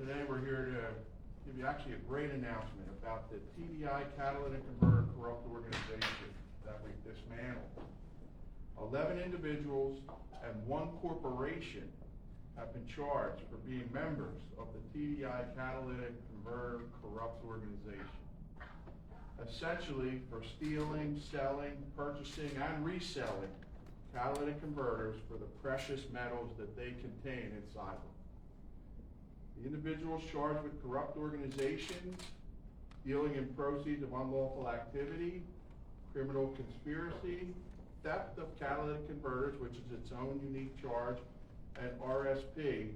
Today we're here to give you actually a great announcement about the TDI Catalytic Converter Corrupt Organization that we've dismantled. 11 individuals and 1 corporation have been charged for being members of the TDI Catalytic Converter Corrupt Organization. Essentially for stealing, selling, purchasing, and reselling catalytic converters for the precious metals that they contain inside them. The individuals charged with corrupt organizations, dealing in proceeds of unlawful activity, criminal conspiracy, theft of catalytic converters, which is its own unique charge, and RSP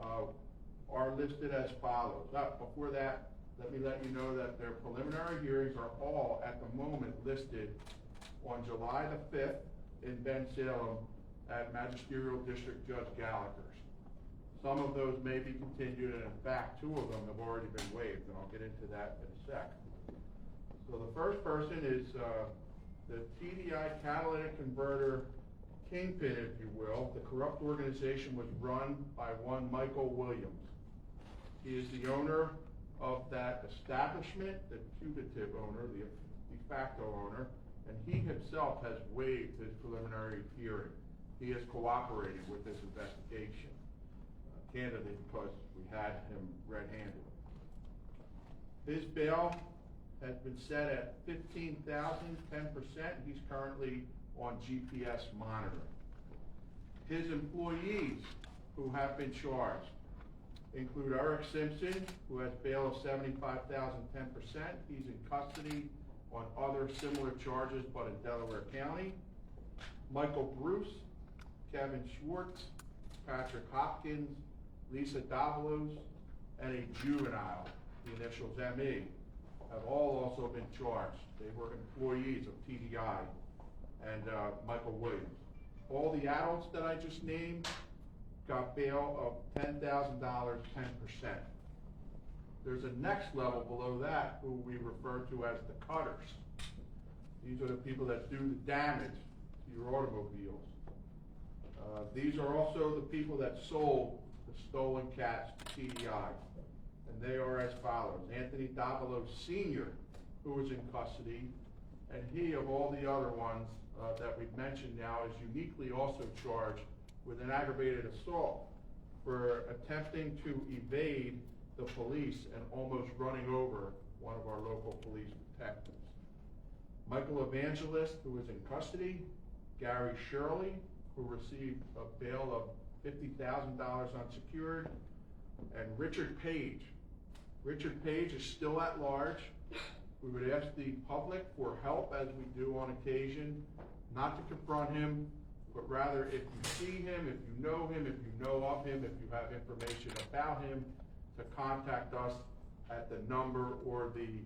are listed as follows. Before that, let me let you know that their preliminary hearings are all at the moment listed on July the 5th in Bensalem at Magisterial District Judge Gallagher's. Some of those may be continued, and in fact, 2 of them have already been waived, and I'll get into that in a sec. So the first person is the TDI Catalytic Converter Kingpin, if you will. The corrupt organization was run by one Michael Williams. He is the owner of that establishment, the putative owner, the de facto owner, and he himself has waived his preliminary hearing. He has cooperated with this investigation, candidly, because we had him red-handed. His bail has been set at $15,000, 10%. He's currently on GPS monitoring. His employees who have been charged include Eric Simpson, who has bail of $75,000, 10%. He's in custody on other similar charges, but in Delaware County. Michael Bruce, Kevin Schwartz, Patrick Hopkins, Lisa Davalos, and a juvenile, the initials ME, have all also been charged. They were employees of TDI and Michael Williams. All the adults that I just named got bail of $10,000, 10%. There's a next level below that who we refer to as the cutters. These are the people that do the damage to your automobiles. These are also the people that sold the stolen cats to TDI. And they are as follows. Anthony Davalos Sr., who is in custody, and he, of all the other ones that we've mentioned now, is uniquely also charged with an aggravated assault for attempting to evade the police and almost running over one of our local police detectives. Michael Evangelist, who is in custody, Gary Shirley, who received a bail of $50,000 unsecured, and Richard Page. Richard Page is still at large. We would ask the public for help, as we do on occasion, not to confront him, but rather if you see him, if you know him, if you know of him, if you have information about him, to contact us at the number or the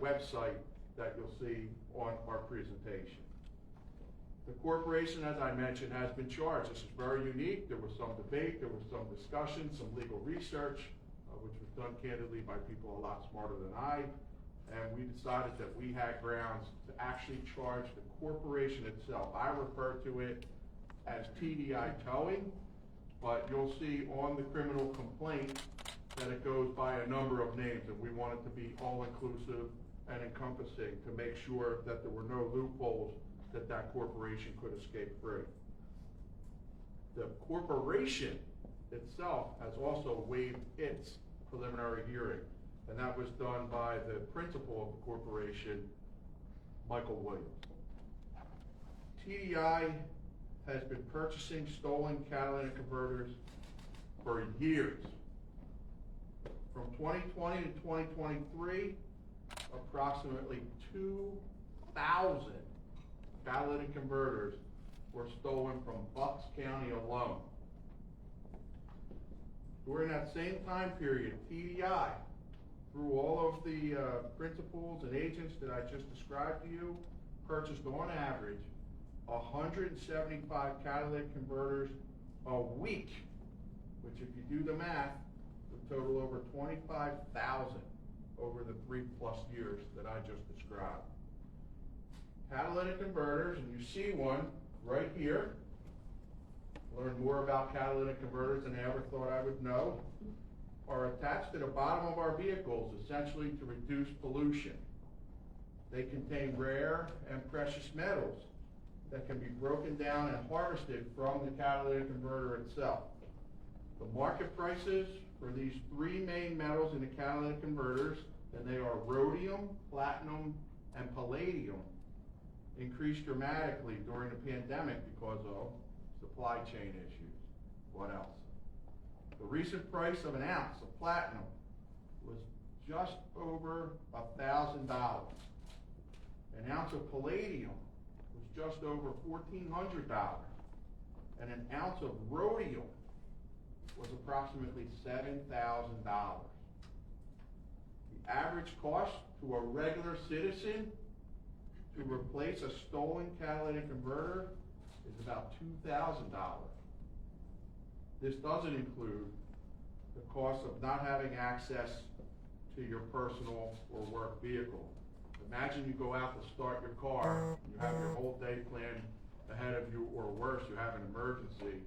website that you'll see on our presentation. The corporation, as I mentioned, has been charged. This is very unique. There was some debate, there was some discussion, some legal research, which was done candidly by people a lot smarter than I, and we decided that we had grounds to actually charge the corporation itself. I refer to it as TDI towing, but you'll see on the criminal complaint that it goes by a number of names, and we want it to be all-inclusive and encompassing to make sure that there were no loopholes that that corporation could escape free. The corporation itself has also waived its preliminary hearing, and that was done by the principal of the corporation, Michael Williams. TDI has been purchasing stolen catalytic converters for years. From 2020 to 2023, approximately 2,000 catalytic converters were stolen from Bucks County alone. During that same time period, TDI, through all of the principals and agents that I just described to you, purchased on average 175 catalytic converters a week, which if you do the math, would total over 25,000 over the 3+ years that I just described. Catalytic converters, and you see one right here. Learn more about catalytic converters than I ever thought I would know. are attached to the bottom of our vehicles essentially to reduce pollution. They contain rare and precious metals that can be broken down and harvested from the catalytic converter itself. The market prices for these three main metals in the catalytic converters, and they are rhodium, platinum, and palladium, increased dramatically during the pandemic because of supply chain issues. What else? The recent price of an ounce of platinum was just over $1,000. An ounce of palladium was just over $1,400. And an ounce of rhodium was approximately $7,000. The average cost to a regular citizen to replace a stolen catalytic converter is about $2,000. This doesn't include the cost of not having access to your personal or work vehicle. Imagine you go out to start your car, you have your whole day planned ahead of you, or worse, you have an emergency,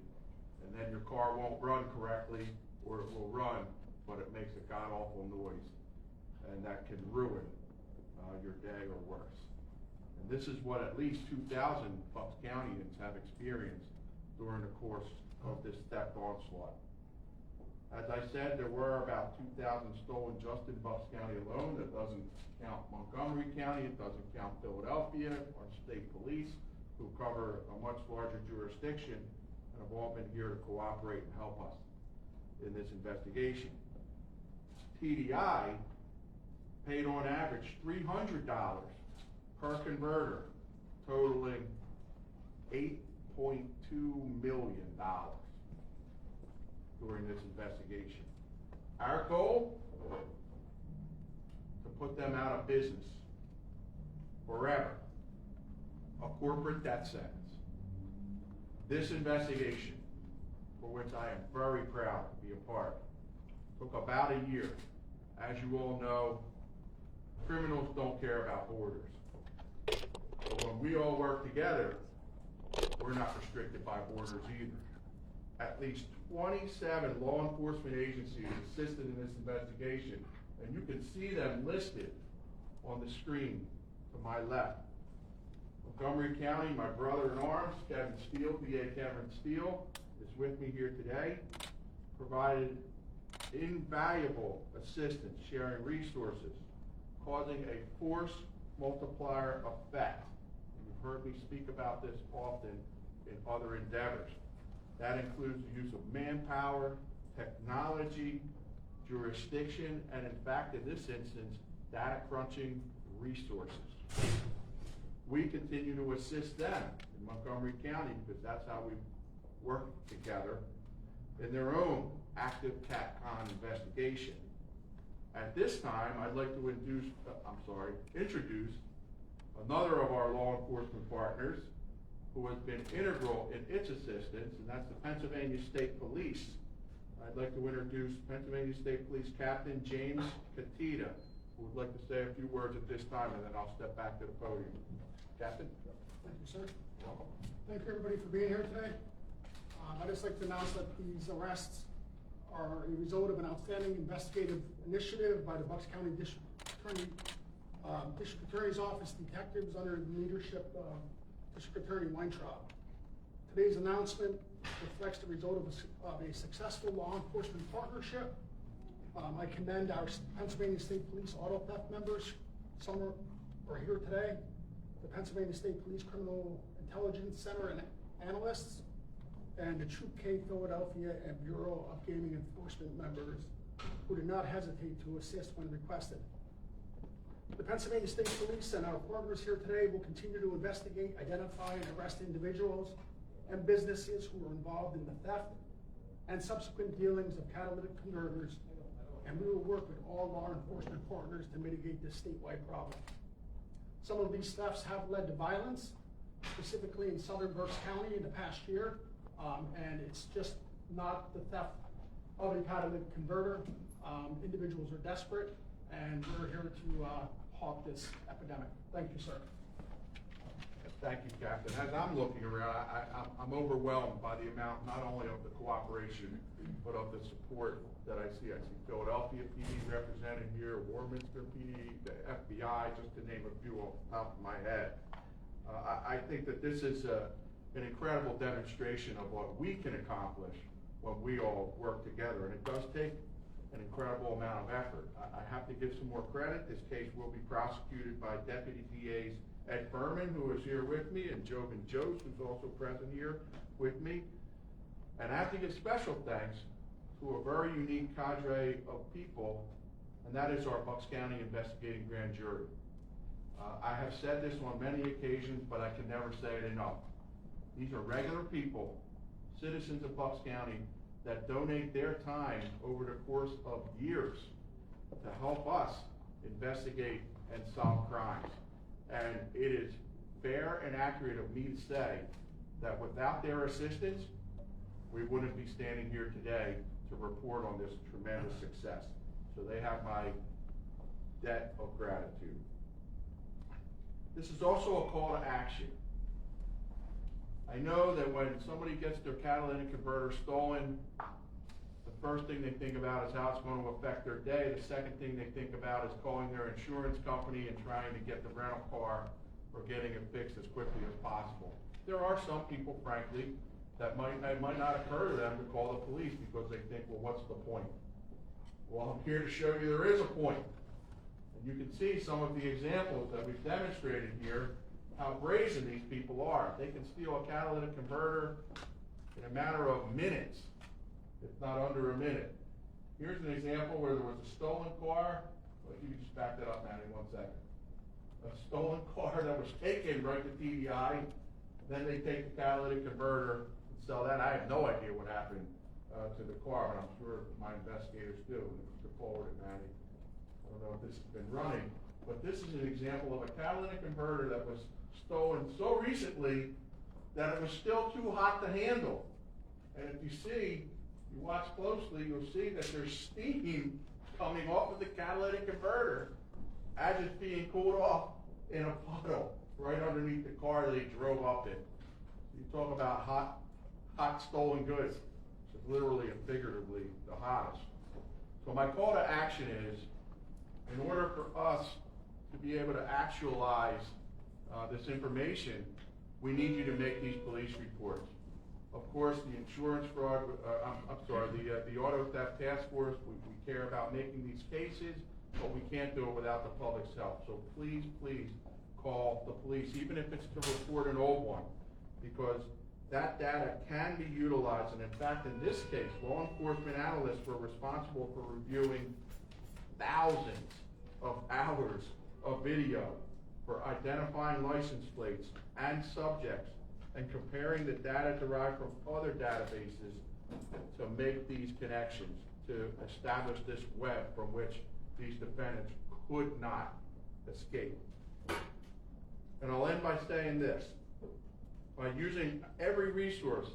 and then your car won't run correctly, or it will run, but it makes a god-awful noise, and that can ruin your day or worse. And this is what at least 2,000 Bucks Countyans have experienced during the course of this theft onslaught. As I said, there were about 2,000 stolen just in Bucks County alone. That doesn't count Montgomery County, it doesn't count Philadelphia, our state police, who cover a much larger jurisdiction and have all been here to cooperate and help us in this investigation. TDI paid on average $300 per converter, totaling $8.2 million during this investigation. Our goal? To put them out of business forever. A corporate death sentence. This investigation, for which I am very proud to be a part, took about a year. As you all know, criminals don't care about borders. But when we all work together, we're not restricted by borders either. At least 27 law enforcement agencies assisted in this investigation, and you can see them listed on the screen to my left. Montgomery County, my brother-in-arms, Kevin Steele, DA Kevin Steele, is with me here today, provided invaluable assistance, sharing resources, causing a force multiplier effect. You've heard me speak about this often in other endeavors. That includes the use of manpower, technology, jurisdiction, and in fact, in this instance, data crunching resources. We continue to assist them in Montgomery County because that's how we work together in their own active CatCon investigation. At this time, I'd like to introduce another of our law enforcement partners who has been integral in its assistance, and that's the Pennsylvania State Police. I'd like to introduce Pennsylvania State Police Captain James Catita, who would like to say a few words at this time, and then I'll step back to the podium. Captain? Thank you, sir. Thank you, everybody, for being here today. I'd just like to announce that these arrests are a result of an outstanding investigative initiative by the Bucks County District Attorney's Office detectives under the leadership of District Attorney Weintraub. Today's announcement reflects the result of a successful law enforcement partnership. I commend our Pennsylvania State Police auto theft members. Some are here today. The Pennsylvania State Police Criminal Intelligence Center and analysts, and the Troop K Philadelphia and Bureau of Gaming Enforcement members who did not hesitate to assist when requested. The Pennsylvania State Police and our partners here today will continue to investigate, identify, and arrest individuals and businesses who are involved in the theft and subsequent dealings of catalytic converters, and we will work with all law enforcement partners to mitigate this statewide problem. Some of these thefts have led to violence, specifically in southern Berks County in the past year, and it's just not the theft of a catalytic converter. Individuals are desperate, and we're here to halt this epidemic. Thank you, sir. Thank you, Captain. As I'm looking around, I'm overwhelmed by the amount, not only of the cooperation, but of the support that I see. I see Philadelphia PD represented here, Warminster PD, the FBI, just to name a few off the top of my head. I think that this is an incredible demonstration of what we can accomplish when we all work together, and it does take an incredible amount of effort. I have to give some more credit. This case will be prosecuted by Deputy DAs Ed Furman, who is here with me, and Jobin Jost, who's also present here with me. And I have to give special thanks to a very unique cadre of people, and that is our Bucks County Investigating Grand Jury. I have said this on many occasions, but I can never say it enough. These are regular people, citizens of Bucks County, that donate their time over the course of years to help us investigate and solve crimes. And it is fair and accurate of me to say that without their assistance, we wouldn't be standing here today to report on this tremendous success. So they have my debt of gratitude. This is also a call to action. I know that when somebody gets their catalytic converter stolen, the first thing they think about is how it's going to affect their day. The second thing they think about is calling their insurance company and trying to get the rental car or getting it fixed as quickly as possible. There are some people, frankly, that it might not occur to them to call the police because they think, well, what's the point? Well, I'm here to show you there is a point. And you can see some of the examples that we've demonstrated here, how brazen these people are. They can steal a catalytic converter in a matter of minutes, if not under a minute. Here's an example where there was a stolen car. Well, you can just back that up, Manny, 1 second. A stolen car that was taken right to TDI. Then they take the catalytic converter and sell that. I have no idea what happened to the car, but I'm sure my investigators do. And if you could forward it, Manny. I don't know if this has been running, but this is an example of a catalytic converter that was stolen so recently that it was still too hot to handle. And if you see, you watch closely, you'll see that there's steam coming off of the catalytic converter as it's being cooled off in a puddle right underneath the car they drove up in. You talk about hot stolen goods. It's literally and figuratively the hottest. So my call to action is, in order for us to be able to actualize this information, we need you to make these police reports. Of course, the insurance fraud, the auto theft task force, we care about making these cases, but we can't do it without the public's help. So please, please call the police, even if it's to report an old one, because that data can be utilized. And in fact, in this case, law enforcement analysts were responsible for reviewing thousands of hours of video for identifying license plates and subjects and comparing the data derived from other databases to make these connections, to establish this web from which these defendants could not escape. And I'll end by saying this. By using every resource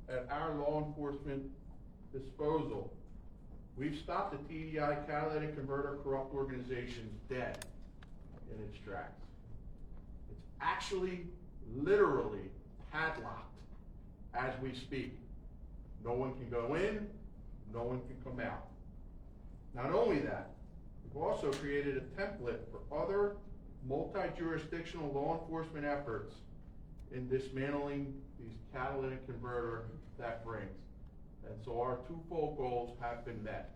at our law enforcement disposal, we've stopped the TDI catalytic converter corrupt organizations dead in its tracks. It's actually literally padlocked as we speak. No one can go in, no one can come out. Not only that, we've also created a template for other multi-jurisdictional law enforcement efforts in dismantling these catalytic converter theft rings. And so our twofold goals have been met.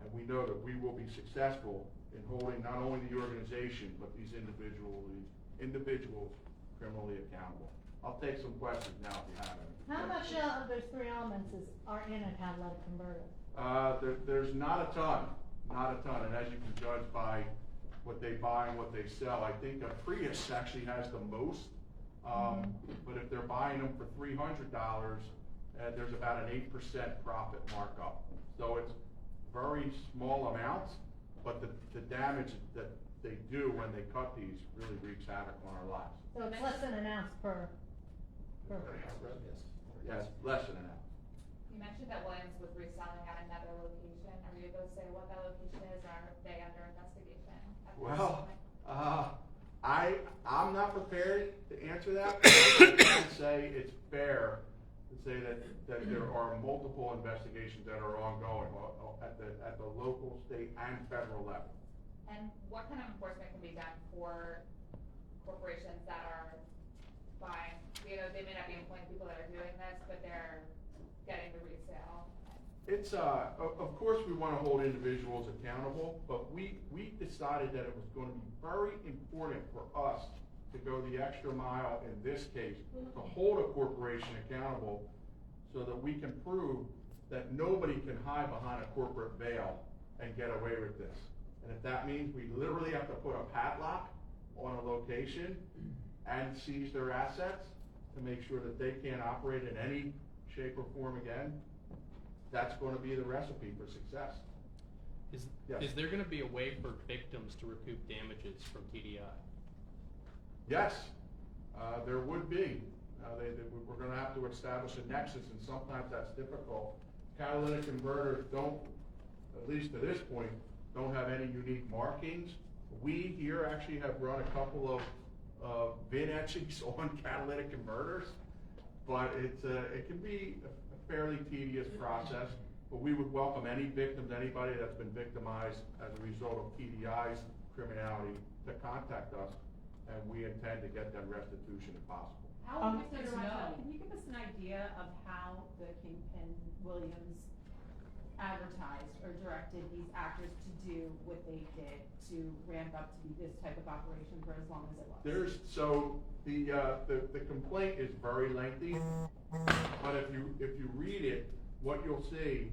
And we know that we will be successful in holding not only the organization, but these individuals criminally accountable. I'll take some questions now if you have any. How much of those three elements are in a catalytic converter? There's not a ton, and as you can judge by what they buy and what they sell, I think a Prius actually has the most, but if they're buying them for $300, there's about an 8% profit markup. So it's very small amounts, but the damage that they do when they cut these really wreaks havoc on our lives. So it's less than an ounce per. Yes, less than an ounce. You mentioned that Williams was reselling at another location. Are you able to say what that location is, or are they under investigation? Well, I'm not prepared to answer that, but I can say it's fair to say that there are multiple investigations that are ongoing at the local, state, and federal level. And what kind of enforcement can be done for corporations that are buying, you know, they may not be employing people that are doing this, but they're getting the resale? It's, of course, we want to hold individuals accountable, but we decided that it was going to be very important for us to go the extra mile in this case, to hold a corporation accountable so that we can prove that nobody can hide behind a corporate veil and get away with this. And if that means we literally have to put a padlock on a location and seize their assets to make sure that they can't operate in any shape or form again, that's going to be the recipe for success. Yes. Is there going to be a way for victims to recoup damages from TDI? Yes, there would be. We're going to have to establish a nexus, and sometimes that's difficult. Catalytic converters don't, at least to this point, don't have any unique markings. We here actually have run a couple of VIN etchings on catalytic converters, but it can be a fairly tedious process. But we would welcome any victims, anybody that's been victimized as a result of TDI's criminality, to contact us, and we intend to get them restitution if possible. How would Senator you know? Rockwell. Can you give us an idea of how the Kingpin Williams advertised or directed these actors to do what they did to ramp up to be this type of operation for as long as it was? The complaint is very lengthy, but if you read it, what you'll see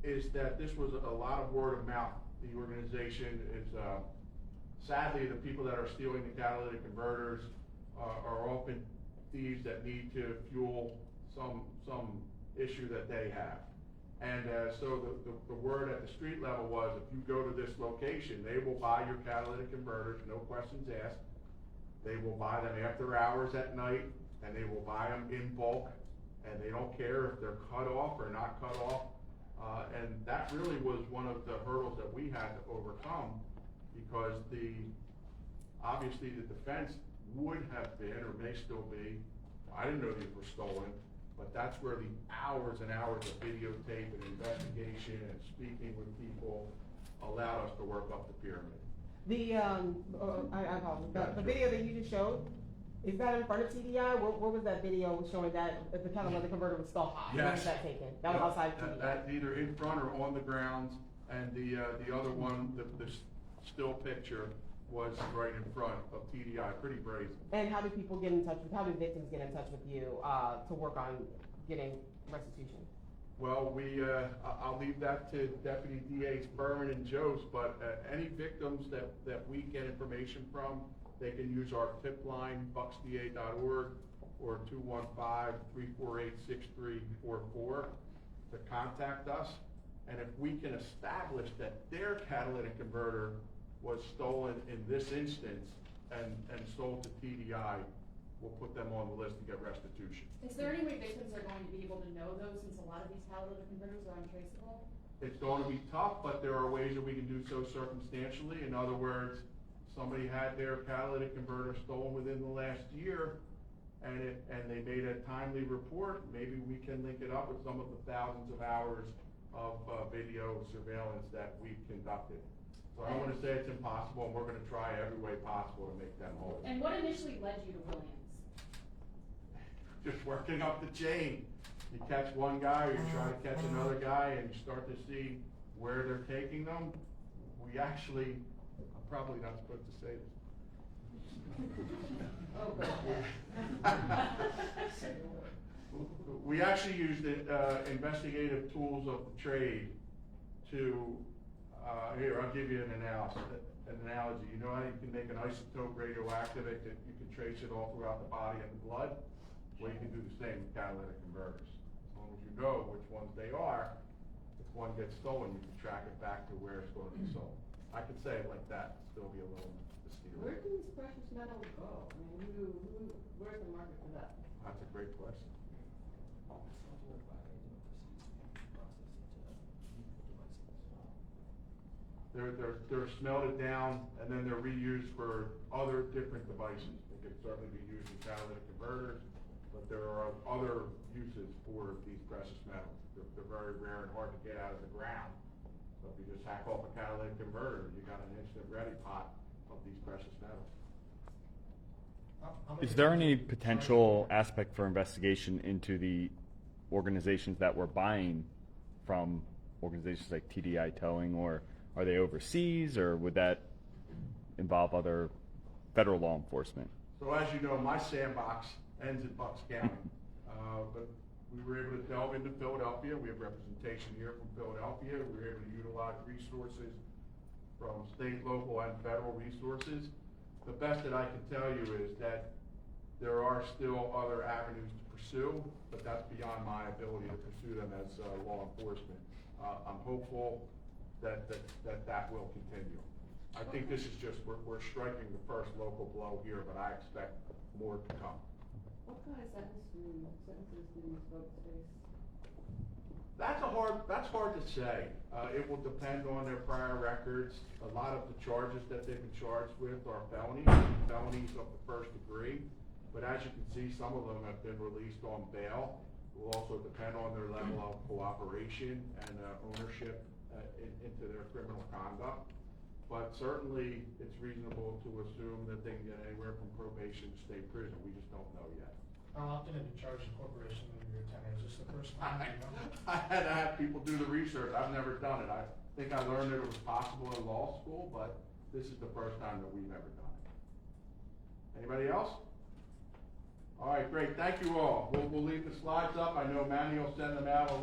is that this was a lot of word of mouth. The organization is, sadly, the people that are stealing the catalytic converters are often thieves that need to fuel some issue that they have. And so the word at the street level was, if you go to this location, they will buy your catalytic converters, no questions asked. They will buy them after hours at night, and they will buy them in bulk, and they don't care if they're cut off or not cut off. And that really was one of the hurdles that we had to overcome, because obviously the defense would have been, or may still be, I didn't know these were stolen, but that's where the hours and hours of videotape and investigation and speaking with people allowed us to work up the pyramid. I apologize. The video that you just showed, is that in front of TDI? Where was that video showing that the catalytic converter was still hot? Where was that taken? That was outside TDI. That's either in front or on the grounds, and the other one, the still picture, was right in front of TDI, pretty brazen. And how do people get in touch with, how do victims get in touch with you to work on getting restitution? Well, I'll leave that to Deputy DAs Berman and Jost, but any victims that we get information from, they can use our tip line, bucksda.org, or 215-348-6344 to contact us. And if we can establish that their catalytic converter was stolen in this instance and sold to TDI, we'll put them on the list to get restitution. Is there any way victims are going to be able to know those, since a lot of these catalytic converters are untraceable? It's going to be tough, but there are ways that we can do so circumstantially. In other words, somebody had their catalytic converter stolen within the last year, and they made a timely report. Maybe we can link it up with some of the thousands of hours of video surveillance that we've conducted. So I don't want to say it's impossible, and we're going to try every way possible to make them whole. And what initially led you to Williams? Just working up the chain. You catch one guy, or you try to catch another guy, and you start to see where they're taking them. We actually, I'm probably not supposed to say this. We actually used investigative tools of the trade to, here, I'll give you an analogy. You know how you can make an isotope radioactive, that you can trace it all throughout the body and the blood? Well, you can do the same with catalytic converters. As long as you know which ones they are, if one gets stolen, you can track it back to where it's going to be sold. I could say it like that, still be a little mysterious. Where do these precious metals go? I mean, where's the market for that? That's a great question. They're smelted down and then they're reused for other different devices. They can certainly be used in catalytic converters, but there are other uses for these precious metals. They're very rare and hard to get out of the ground. So if you just hack off a catalytic converter, you got an instant ready pot of these precious metals. Is there any potential aspect for investigation into the organizations that were buying from organizations like TDI Towing, or are they overseas, or would that involve other federal law enforcement? So as you know, my sandbox ends in Bucks County, but we were able to delve into Philadelphia. We have representation here from Philadelphia. We were able to utilize resources from state, local, and federal resources. The best that I can tell you is that there are still other avenues to pursue, but that's beyond my ability to pursue them as law enforcement. I'm hopeful that will continue. I think this is just, we're striking the first local blow here, but I expect more to come. What kind of sentences do these folks face? That's hard to say. It will depend on their prior records. A lot of the charges that they've been charged with are felonies of the first degree. But as you can see, some of them have been released on bail. It will also depend on their level of cooperation and ownership into their criminal conduct. But certainly, it's reasonable to assume that they can get anywhere from probation to state prison. We just don't know yet. How often have you charged a corporation in your tenure? Is this the first time? I had to have people do the research. I've never done it. I think I learned that it was possible in law school, but this is the first time that we've ever done it. Anybody else? All right, great. Thank you all. We'll leave the slides up. I know Manny will send them out along